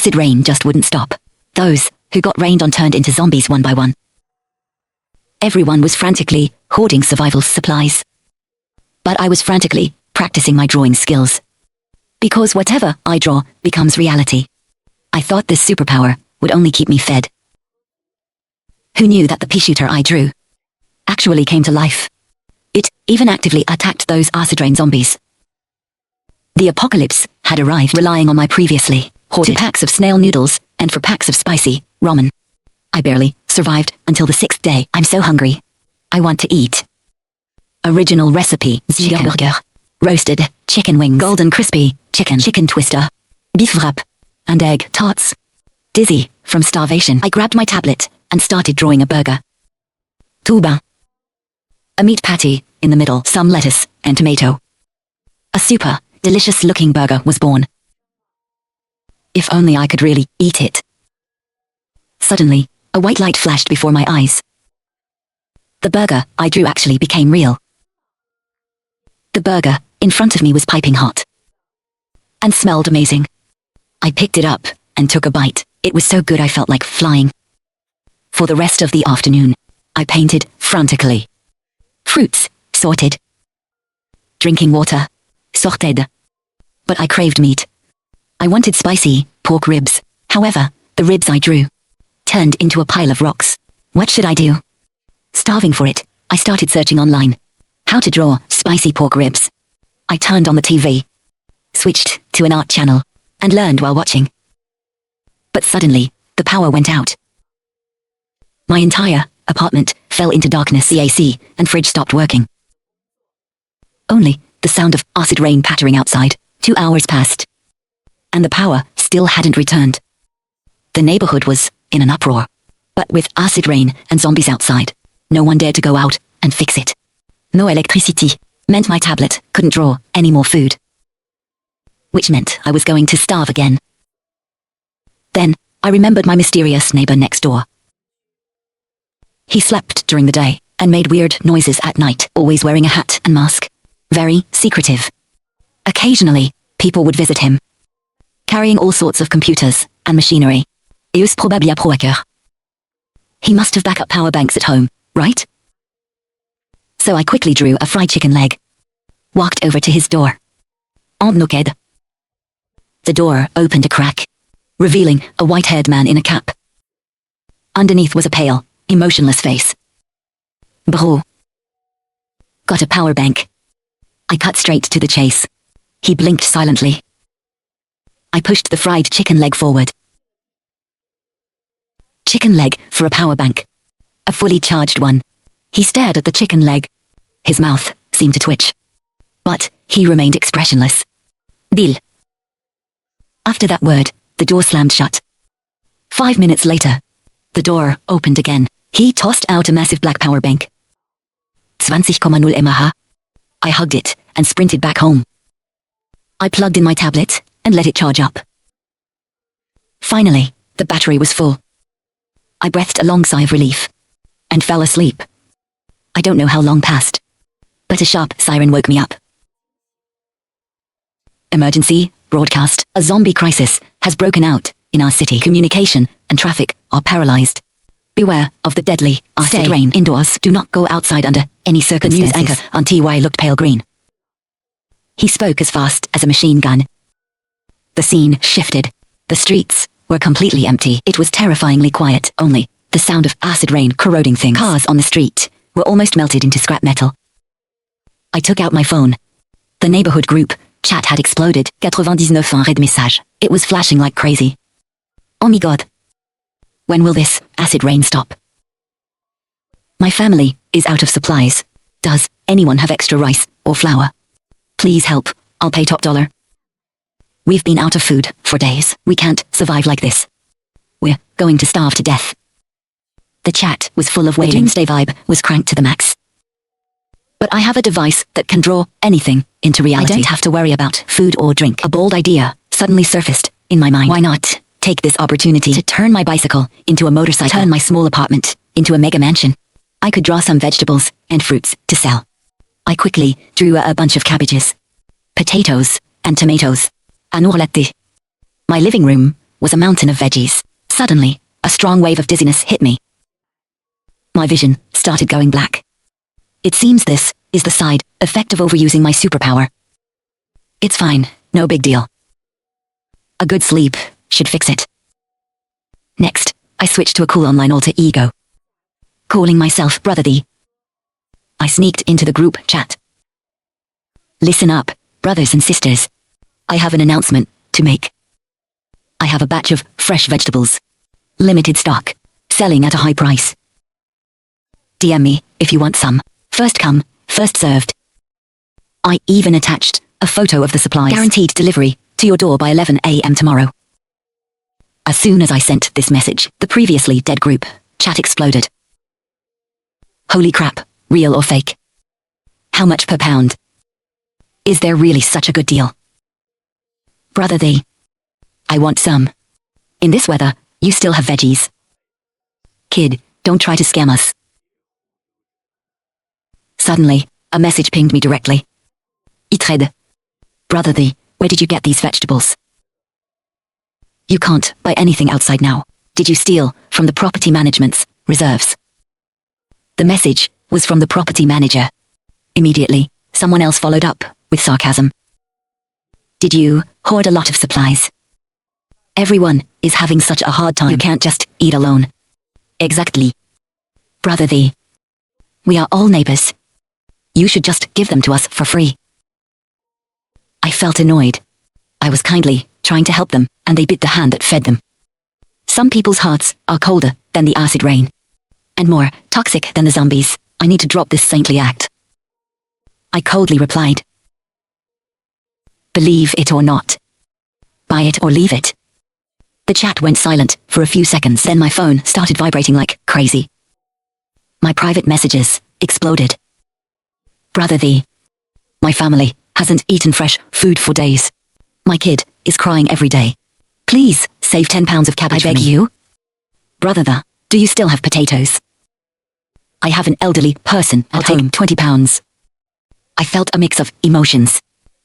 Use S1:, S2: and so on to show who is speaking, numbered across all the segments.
S1: acid rain just wouldn't stop. Those who got rained on turned into zombies one by one. Everyone was frantically hoarding survival supplies. But I was frantically practicing my drawing skills. Because whatever I draw becomes reality. I thought this superpower would only keep me fed. Who knew that the pea shooter I drew actually came to life? It even actively attacked those acid rain zombies. The apocalypse had arrived, relying on my previously hoarded 2 packs of snail noodles and 4 packs of spicy ramen. I barely survived until the 6th day. I'm so hungry. I want to eat. Original recipe: chicken burger, roasted chicken wings, golden crispy chicken twister, beef wrap, and egg tarts. Dizzy from starvation, I grabbed my tablet and started drawing a burger. Tout bas. A meat patty in the middle, some lettuce and tomato. A super delicious-looking burger was born. If only I could really eat it. Suddenly, a white light flashed before my eyes. The burger I drew actually became real. The burger in front of me was piping hot. And smelled amazing. I picked it up and took a bite. It was so good I felt like flying. For the rest of the afternoon, I painted frantically. Fruits, sorted. Drinking water, sorted. But I craved meat. I wanted spicy pork ribs. However, the ribs I drew turned into a pile of rocks. What should I do? Starving for it, I started searching online. How to draw spicy pork ribs. I turned on the TV, switched to an art channel, and learned while watching. But suddenly, the power went out. My entire apartment fell into darkness. The AC and fridge stopped working. Only the sound of acid rain pattering outside. 2 hours passed. And the power still hadn't returned. The neighborhood was in an uproar. But with acid rain and zombies outside, no one dared to go out and fix it. No electricity meant my tablet couldn't draw any more food. Which meant I was going to starve again. Then, I remembered my mysterious neighbor next door. He slept during the day and made weird noises at night, always wearing a hat and mask. Very secretive. Occasionally, people would visit him, carrying all sorts of computers and machinery. Eus probably a pro hacker. He must have backup power banks at home, right? So I quickly drew a fried chicken leg. Walked over to his door. En knocked. The door opened a crack, revealing a white-haired man in a cap. Underneath was a pale, emotionless face. Bro. Got a power bank. I cut straight to the chase. He blinked silently. I pushed the fried chicken leg forward. Chicken leg for a power bank. A fully charged one. He stared at the chicken leg. His mouth seemed to twitch. But he remained expressionless. Deal. After that word, the door slammed shut. 5 minutes later, the door opened again. He tossed out a massive black power bank. 20,0 mAh. I hugged it and sprinted back home. I plugged in my tablet and let it charge up. Finally, the battery was full. I breathed a long sigh of relief and fell asleep. I don't know how long passed, but a sharp siren woke me up. Emergency broadcast. A zombie crisis has broken out in our city. Communication and traffic are paralyzed. Beware of the deadly acid rain indoors. Do not go outside under any circumstances. The news anchor on TY looked pale green. He spoke as fast as a machine gun. The scene shifted. The streets were completely empty. It was terrifyingly quiet. Only the sound of acid rain corroding things. Cars on the street were almost melted into scrap metal. I took out my phone. The neighborhood group chat had exploded. 99 en red message. It was flashing like crazy. Oh my god. When will this acid rain stop? My family is out of supplies. Does anyone have extra rice or flour? Please help. I'll pay top dollar. We've been out of food for days. We can't survive like this. We're going to starve to death. The chat was full of wailing. The doomsday vibe was cranked to the max. But I have a device that can draw anything into reality. I don't have to worry about food or drink. A bold idea suddenly surfaced in my mind. Why not take this opportunity to turn my bicycle into a motorcycle, turn my small apartment into a mega mansion? I could draw some vegetables and fruits to sell. I quickly drew a bunch of cabbages, potatoes, and tomatoes. Un ourlaté. My living room was a mountain of veggies. Suddenly, a strong wave of dizziness hit me. My vision started going black. It seems this is the side effect of overusing my superpower. It's fine, no big deal. A good sleep should fix it. Next, I switched to a cool online alter ego, calling myself Brother D. I sneaked into the group chat. Listen up, brothers and sisters. I have an announcement to make. I have a batch of fresh vegetables. Limited stock. Selling at a high price. DM me if you want some. First come, first served. I even attached a photo of the supplies. Guaranteed delivery to your door by 11 a.m. tomorrow. As soon as I sent this message, the previously dead group chat exploded. Holy crap, real or fake? How much per pound? Is there really such a good deal? Brother D. I want some. In this weather, you still have veggies. Kid, don't try to scam us. Suddenly, a message pinged me directly. Itred. Brother D, where did you get these vegetables? You can't buy anything outside now. Did you steal from the property management's reserves? The message was from the property manager. Immediately, someone else followed up with sarcasm. Did you hoard a lot of supplies? Everyone is having such a hard time. You can't just eat alone. Exactly. Brother D. We are all neighbors. You should just give them to us for free. I felt annoyed. I was kindly trying to help them, and they bit the hand that fed them. Some people's hearts are colder than the acid rain, and more toxic than the zombies. I need to drop this saintly act. I coldly replied. Believe it or not. Buy it or leave it. The chat went silent for a few seconds, then my phone started vibrating like crazy. My private messages exploded. Brother D. My family hasn't eaten fresh food for days. My kid is crying every day. Please, save 10 pounds of cabbage for me. I beg you. Brother D, do you still have potatoes? I have an elderly person at home. Take 20 pounds. I felt a mix of emotions.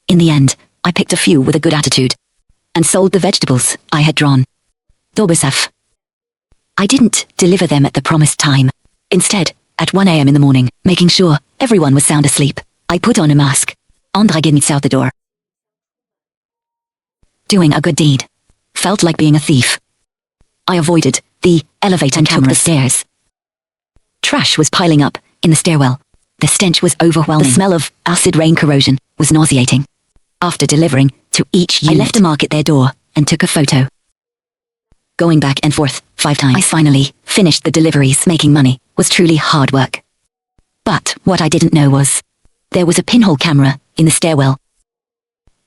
S1: In the end, I picked a few with a good attitude and sold the vegetables I had drawn. Dobesaf. I didn't deliver them at the promised time. Instead, at 1 a.m. in the morning, making sure everyone was sound asleep, I put on a mask and dragged out the door. Doing a good deed felt like being a thief. I avoided the elevator and took the stairs. Trash was piling up in the stairwell. The stench was overwhelming. The smell of acid rain corrosion was nauseating. After delivering to each unit, I left a mark at their door and took a photo. Going back and forth 5 times, I finally finished the deliveries. Making money was truly hard work. But what I didn't know was, there was a pinhole camera in the stairwell.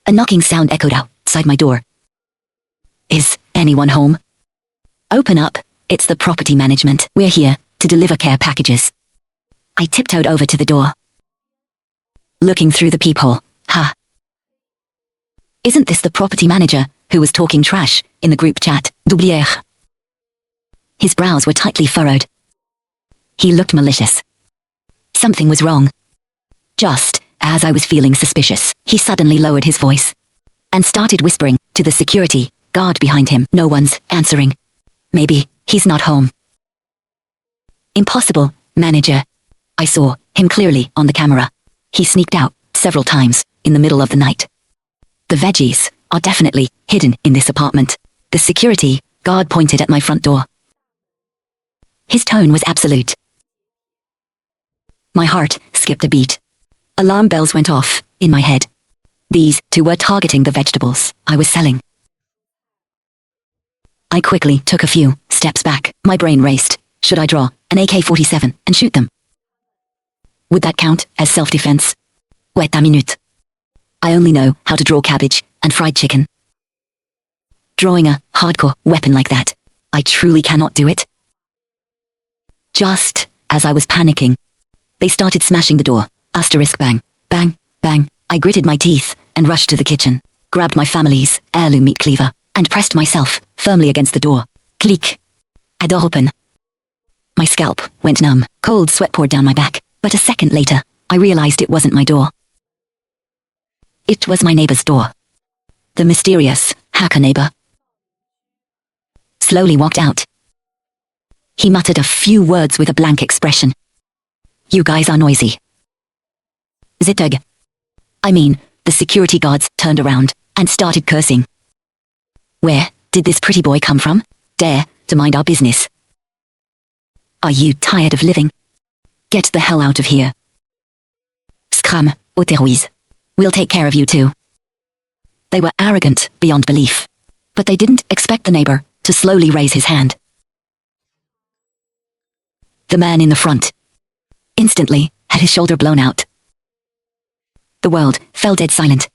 S1: A knocking sound echoed outside my door. Is anyone home? Open up, it's the property management. We're here to deliver care packages. I tiptoed over to the door. Looking through the peephole, Isn't this the property manager who was talking trash in the group chat? Doublière. His brows were tightly furrowed. He looked malicious. Something was wrong. Just as I was feeling suspicious, he suddenly lowered his voice and started whispering to the security guard behind him. No one's answering. Maybe he's not home. Impossible, manager. I saw him clearly on the camera. He sneaked out several times in the middle of the night. The veggies are definitely hidden in this apartment. The security guard pointed at my front door. His tone was absolute. My heart skipped a beat. Alarm bells went off in my head. These two were targeting the vegetables I was selling. I quickly took a few steps back. My brain raced. Should I draw an AK-47 and shoot them? Would that count as self-defense? Wait a minute. I only know how to draw cabbage and fried chicken. Drawing a hardcore weapon like that, I truly cannot do it. Just as I was panicking, they started smashing the door. Asterisk bang, bang, bang. I gritted my teeth and rushed to the kitchen, grabbed my family's heirloom meat cleaver, and pressed myself firmly against the door. Click. A door open. My scalp went numb. Cold sweat poured down my back, but a second later, I realized it wasn't my door. It was my neighbor's door. The mysterious hacker neighbor. slowly walked out. He muttered a few words with a blank expression. You guys are noisy. Zitug. I mean, the security guards turned around and started cursing. Where did this pretty boy come from? Dare to mind our business. Are you tired of living? Get the hell out of here. Scram, Oteruiz. We'll take care of you too. They were arrogant beyond belief, but they didn't expect the neighbor to slowly raise his hand. The man in the front instantly had his shoulder blown out. The world fell dead silent.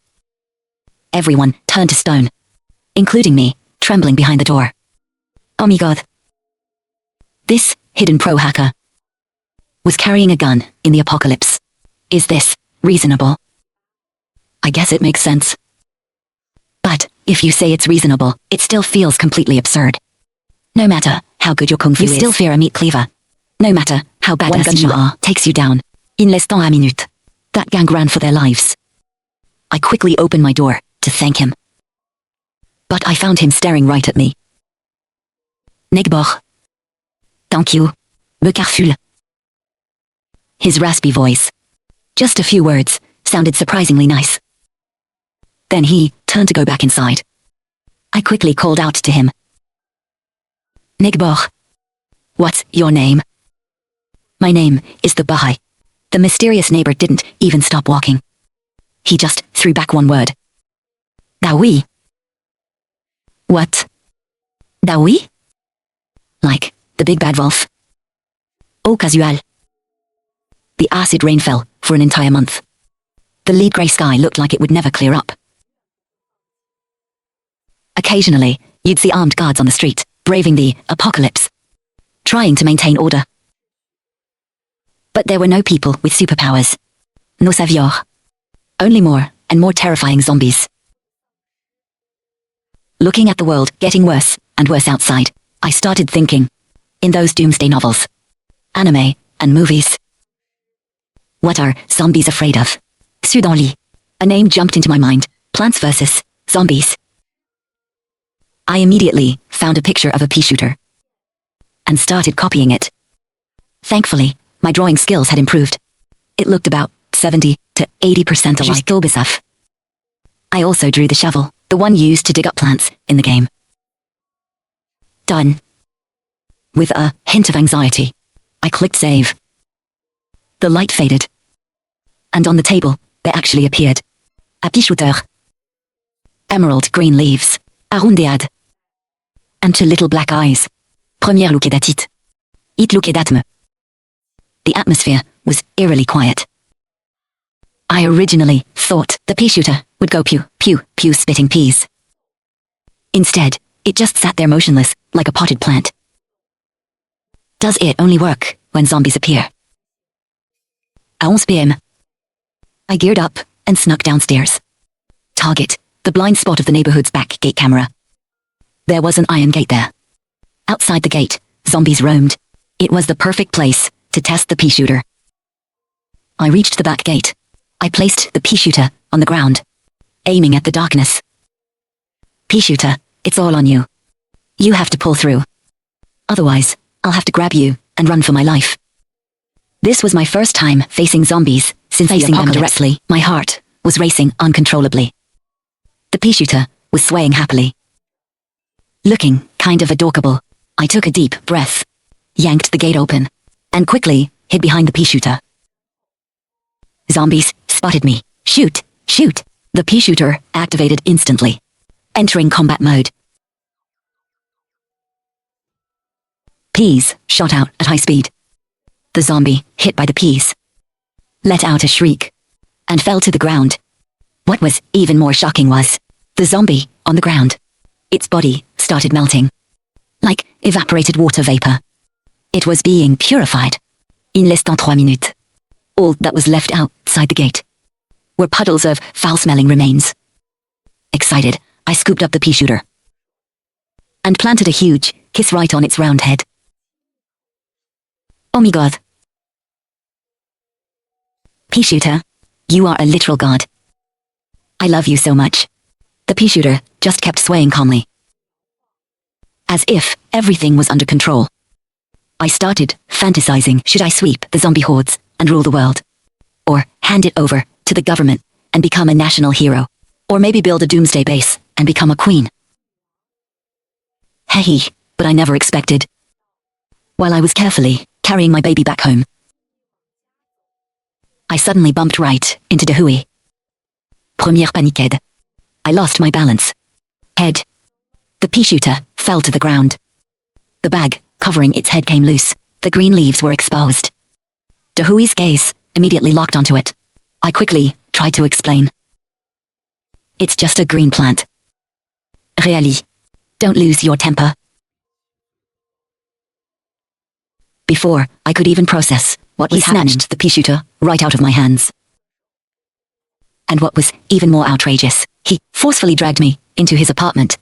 S1: Everyone turned to stone, including me, trembling behind the door. Oh my god. This hidden pro-hacker was carrying a gun in the apocalypse. Is this reasonable? I guess it makes sense. But if you say it's reasonable, it still feels completely absurd. No matter how good your kung fu is, you still fear a meat cleaver. No matter how badass you are, takes you down. In less than a minute. That gang ran for their lives. I quickly opened my door to thank him. But I found him staring right at me. Negbor. Thank you. Me carful. His raspy voice, just a few words, sounded surprisingly nice. Then he turned to go back inside. I quickly called out to him. Negbor. What's your name? My name is the Baha'i. The mysterious neighbor didn't even stop walking. He just threw back one word. Dawi. What? Dawi? Like the big bad wolf? Au casual. The acid rain fell for an entire month. The lead grey sky looked like it would never clear up. Occasionally, you'd see armed guards on the street, braving the apocalypse, trying to maintain order. But there were no people with superpowers. No savior. Only more and more terrifying zombies. Looking at the world getting worse and worse outside, I started thinking, in those doomsday novels, anime, and movies. What are zombies afraid of? Sudanli. A name jumped into my mind. Plants vs. Zombies. I immediately found a picture of a pea shooter and started copying it. Thankfully, my drawing skills had improved. It looked about 70 to 80% alike. I also drew the shovel, the one used to dig up plants in the game. Done. With a hint of anxiety, I clicked save. The light faded. And on the table, there actually appeared a pea shooter. Emerald green leaves, arrondead. And two little black eyes. Première look datit. It look datme. The atmosphere was eerily quiet. I originally thought the pea shooter would go pew, pew, pew spitting peas. Instead, it just sat there motionless, like a potted plant. Does it only work when zombies appear? À 11 p.m. I geared up and snuck downstairs. Target, the blind spot of the neighborhood's back gate camera. There was an iron gate there. Outside the gate, zombies roamed. It was the perfect place to test the pea shooter. I reached the back gate. I placed the pea shooter on the ground, aiming at the darkness. Pea shooter, it's all on you. You have to pull through. Otherwise, I'll have to grab you and run for my life. This was my first time facing zombies since facing them directly. My heart was racing uncontrollably. The pea shooter was swaying happily. Looking kind of adorable, I took a deep breath, yanked the gate open, and quickly hid behind the pea shooter. Zombies spotted me. Shoot, shoot. The pea shooter activated instantly, entering combat mode. Peas shot out at high speed. The zombie, hit by the peas, let out a shriek and fell to the ground. What was even more shocking was the zombie on the ground. Its body started melting, like evaporated water vapor. It was being purified. In less than 3 minutes. All that was left outside the gate were puddles of foul-smelling remains. Excited, I scooped up the pea shooter and planted a huge kiss right on its round head. Oh my god. Pea shooter, you are a literal god. I love you so much. The pea shooter just kept swaying calmly, as if Everything was under control. I started fantasizing, should I sweep the zombie hordes and rule the world? Or hand it over to the government and become a national hero? Or maybe build a doomsday base and become a queen? Hey, but I never expected. While I was carefully carrying my baby back home, I suddenly bumped right into Dehui. Première paniquade. I lost my balance. Head. The pea shooter fell to the ground. The bag covering its head came loose. The green leaves were exposed. Dehui's gaze immediately locked onto it. I quickly tried to explain. It's just a green plant. Really. Don't lose your temper. Before I could even process what he snatched the pea shooter right out of my hands. And what was even more outrageous, he forcefully dragged me into his apartment.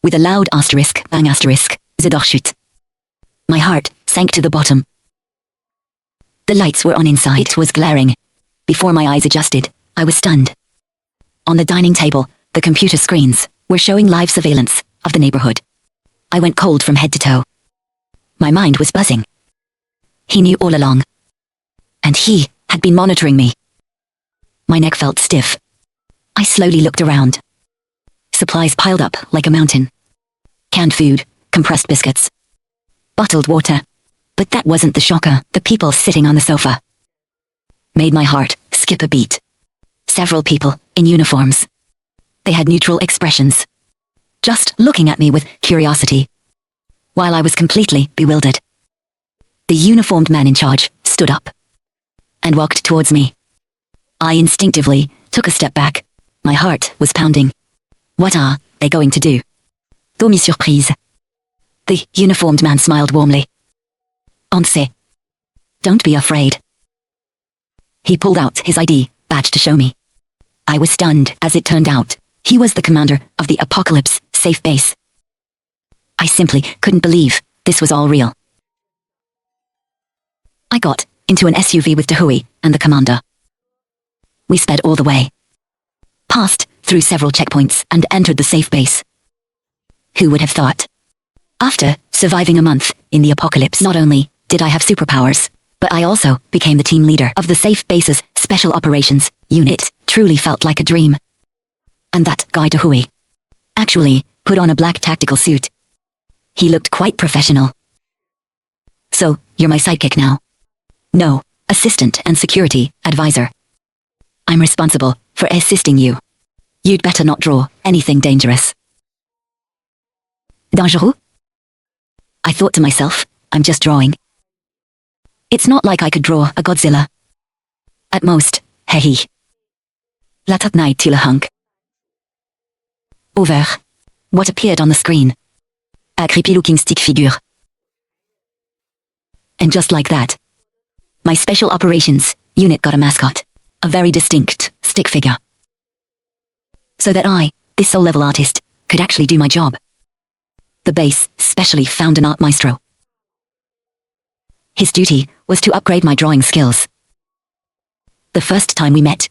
S1: With a loud asterisk, bang asterisk, Zedorchut. My heart sank to the bottom. The lights were on inside. It was glaring. Before my eyes adjusted, I was stunned. On the dining table, the computer screens were showing live surveillance of the neighborhood. I went cold from head to toe. My mind was buzzing. He knew all along. And he had been monitoring me. My neck felt stiff. I slowly looked around. Supplies piled up like a mountain. Canned food, compressed biscuits, bottled water. But that wasn't the shocker. The people sitting on the sofa made my heart skip a beat. Several people in uniforms. They had neutral expressions, just looking at me with curiosity, while I was completely bewildered. The uniformed man in charge stood up and walked towards me. I instinctively took a step back. My heart was pounding. What are they going to do? Commis surprise. The uniformed man smiled warmly. On sait. Don't be afraid. He pulled out his ID badge to show me. I was stunned. As it turned out, he was the commander of the Apocalypse safe base. I simply couldn't believe this was all real. I got into an SUV with Dehui and the commander. We sped all the way, passed through several checkpoints and entered the safe base. Who would have thought? After surviving a month in the apocalypse, not only did I have superpowers, but I also became the team leader of the safe base's special operations unit. It truly felt like a dream. And that guy Dehui actually put on a black tactical suit. He looked quite professional. So, you're my sidekick now? No, assistant and security advisor. I'm responsible for assisting you. You'd better not draw anything dangerous. Dangereux? I thought to myself, I'm just drawing. It's not like I could draw a Godzilla. At most, hey. La tatnaï til hunk. Over. What appeared on the screen? A creepy-looking stick figure. And just like that, my special operations unit got a mascot. A very distinct stick figure. So that I, this soul-level artist, could actually do my job. The base specially found an art maestro. His duty was to upgrade my drawing skills. The first time we met,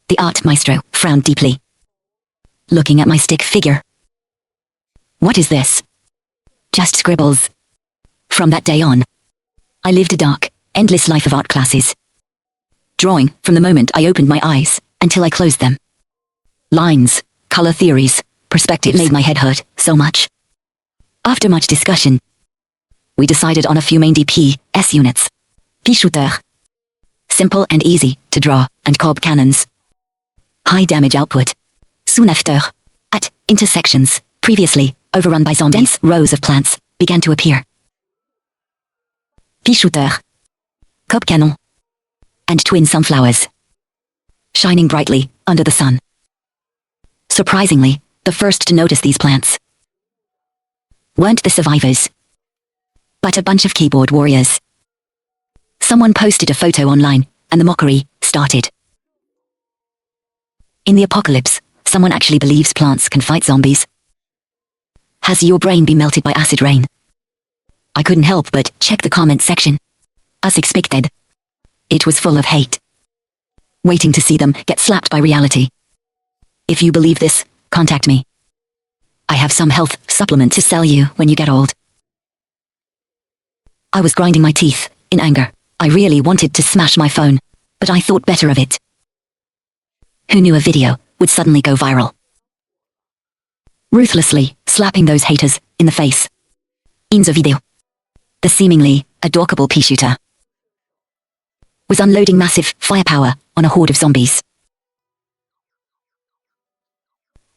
S1: the art maestro frowned deeply, looking at my stick figure. What is this? Just scribbles. From that day on, I lived a dark, endless life of art classes. Drawing from the moment I opened my eyes until I closed them. Lines, color theories, perspectives made my head hurt so much. After much discussion, we decided on a few main DPS units. Pea shooter. Simple and easy to draw, and cob cannons. High damage output. Soon after, at intersections previously overrun by zombies, rows of plants began to appear. Pea shooter. Cob cannon. And twin sunflowers, shining brightly under the sun. Surprisingly, the first to notice these plants weren't the survivors, but a bunch of keyboard warriors. Someone posted a photo online, and the mockery started. In the apocalypse, someone actually believes plants can fight zombies. Has your brain been melted by acid rain? I couldn't help but check the comment section. As expected. It was full of hate. Waiting to see them get slapped by reality. If you believe this, contact me. I have some health supplement to sell you when you get old. I was grinding my teeth, in anger. I really wanted to smash my phone, but I thought better of it. Who knew a video would suddenly go viral? Ruthlessly slapping those haters in the face. Inzo video. The seemingly adorable pea shooter was unloading massive firepower on a horde of zombies.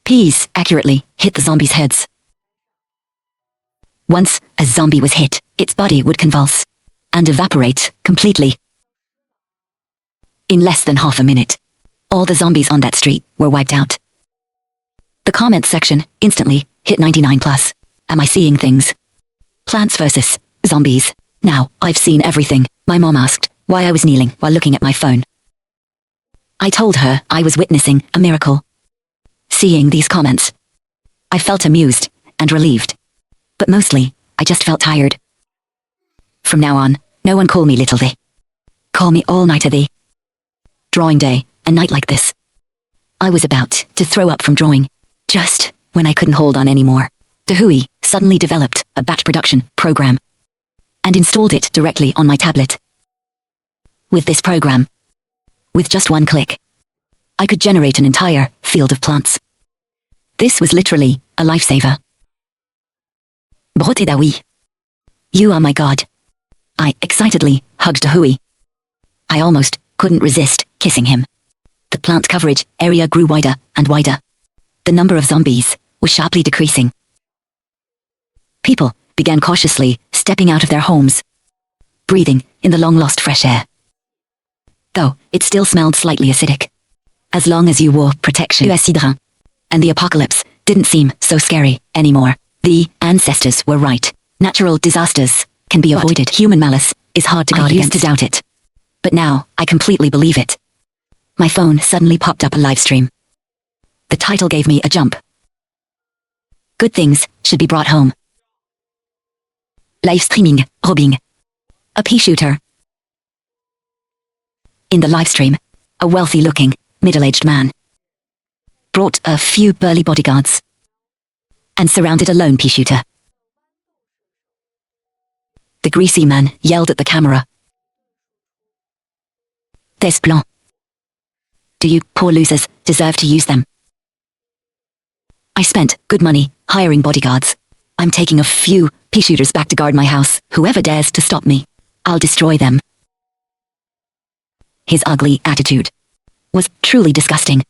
S1: Peas accurately hit the zombies' heads. Once a zombie was hit, its body would convulse and evaporate completely. In less than half a minute, all the zombies on that street were wiped out. The comment section instantly hit 99+. Am I seeing things? Plants versus zombies. Now, I've seen everything. My mom asked why I was kneeling while looking at my phone. I told her I was witnessing a miracle. Seeing these comments, I felt amused and relieved. But mostly, I just felt tired. From now on, no one call me Little Thee. Call me All-Nighter Thee. Drawing day, a night like this. I was about to throw up from drawing, just when I couldn't hold on anymore. Dahui suddenly developed a batch production program and installed it directly on my tablet. With this program, with just one click, I could generate an entire field of plants. This was literally a lifesaver. Brote Dahui. You are my god. I excitedly hugged Dahui. I almost couldn't resist kissing him. The plant coverage area grew wider and wider. The number of zombies was sharply decreasing. People began cautiously stepping out of their homes, breathing in the long-lost fresh air. Though it still smelled slightly acidic. As long as you wore protection, and the apocalypse didn't seem so scary anymore. The ancestors were right. Natural disasters can be avoided. Human malice is hard to guard against. I used to doubt it. But now, I completely believe it. My phone suddenly popped up a live stream. The title gave me a jump. Good things should be brought home. Live streaming, robbing. A pea shooter. In the live stream, a wealthy-looking, middle-aged man brought a few burly bodyguards and surrounded a lone pea shooter. The greasy man yelled at the camera. Des plans. Do you poor losers deserve to use them? I spent good money hiring bodyguards. I'm taking a few pea shooters back to guard my house. Whoever dares to stop me, I'll destroy them. His ugly attitude was truly disgusting.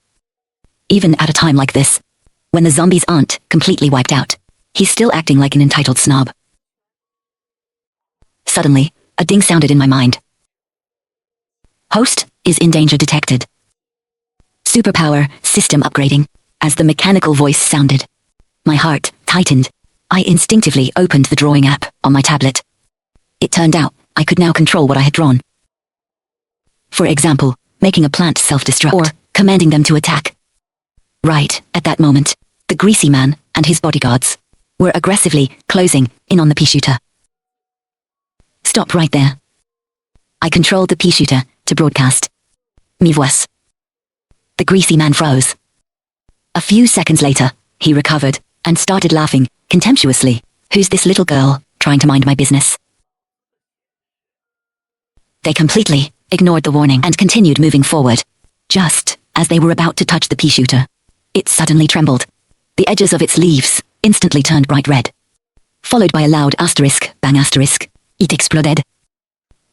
S1: Even at a time like this, when the zombies aren't completely wiped out, he's still acting like an entitled snob. Suddenly, a ding sounded in my mind. Host is in danger detected. Superpower system upgrading. As the mechanical voice sounded, my heart tightened. I instinctively opened the drawing app on my tablet. It turned out I could now control what I had drawn. For example, making a plant self-destruct or commanding them to attack. Right at that moment, the greasy man and his bodyguards were aggressively closing in on the pea shooter. Stop right there. I controlled the pea shooter to broadcast. Mi voix. The greasy man froze. A few seconds later, he recovered and started laughing contemptuously. Who's this little girl trying to mind my business? They completely ignored the warning and continued moving forward. Just as they were about to touch the pea shooter, it suddenly trembled. The edges of its leaves instantly turned bright red, followed by a loud asterisk, bang asterisk. It exploded.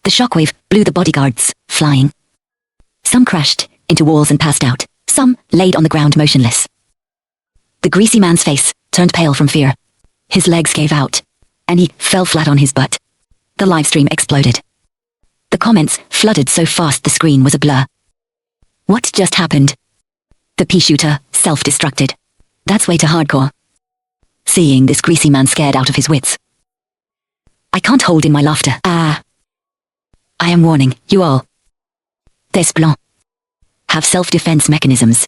S1: The shockwave blew the bodyguards flying. Some crashed into walls and passed out. Some laid on the ground motionless. The greasy man's face turned pale from fear. His legs gave out, and he fell flat on his butt. The livestream exploded. The comments flooded so fast the screen was a blur. What just happened? The pea shooter self-destructed. That's way too hardcore. Seeing this greasy man scared out of his wits, I can't hold in my laughter. I am warning you all. Des plans have self-defense mechanisms.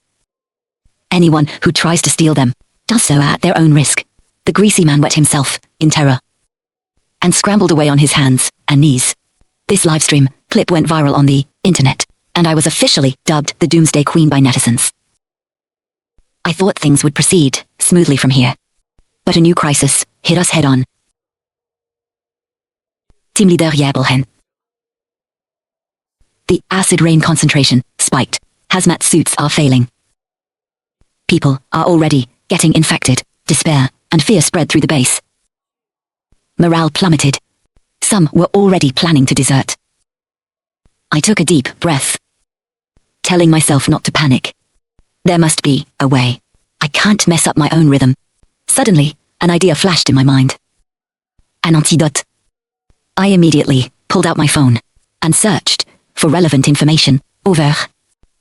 S1: Anyone who tries to steal them does so at their own risk. The greasy man wet himself in terror and scrambled away on his hands and knees. This livestream clip went viral on the internet, and I was officially dubbed the Doomsday Queen by netizens. I thought things would proceed smoothly from here. But a new crisis hit us head-on. Team leader Yabelhen. The acid rain concentration spiked. Hazmat suits are failing. People are already getting infected. Despair and fear spread through the base. Morale plummeted. Some were already planning to desert. I took a deep breath, telling myself not to panic. There must be a way. I can't mess up my own rhythm. Suddenly, an idea flashed in my mind. An antidote. I immediately pulled out my phone and searched for relevant information. Over.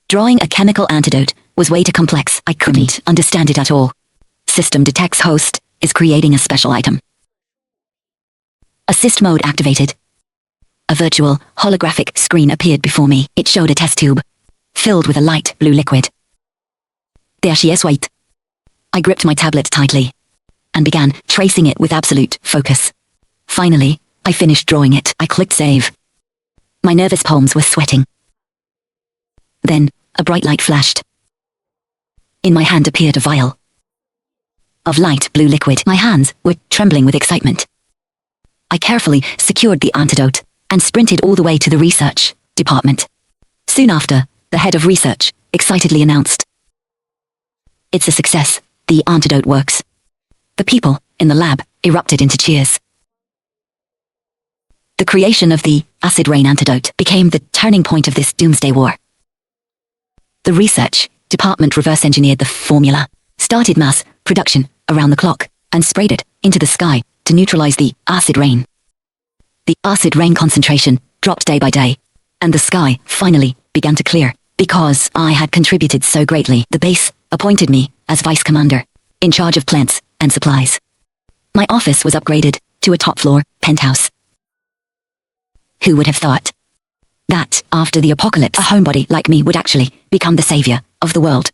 S1: Drawing a chemical antidote was way too complex. I couldn't understand it at all. System detects host is creating a special item. Assist mode activated. A virtual, holographic screen appeared before me. It showed a test tube, filled with a light blue liquid. There she is, wait. I gripped my tablet tightly, and began tracing it with absolute focus. Finally, I finished drawing it. I clicked save. My nervous palms were sweating. Then, a bright light flashed. In my hand appeared a vial of light blue liquid. My hands were trembling with excitement. I carefully secured the antidote and sprinted all the way to the research department. Soon after, the head of research excitedly announced, "It's a success. The antidote works." The people in the lab erupted into cheers. The creation of the acid rain antidote became the turning point of this doomsday war. The research department reverse engineered the formula, started mass production around the clock, and sprayed it into the sky to neutralize the acid rain. The acid rain concentration dropped day by day, and the sky finally began to clear. Because I had contributed so greatly, the base appointed me as vice commander, in charge of plants and supplies. My office was upgraded to a top-floor penthouse. Who would have thought that, after the apocalypse, a homebody like me would actually become the savior of the world?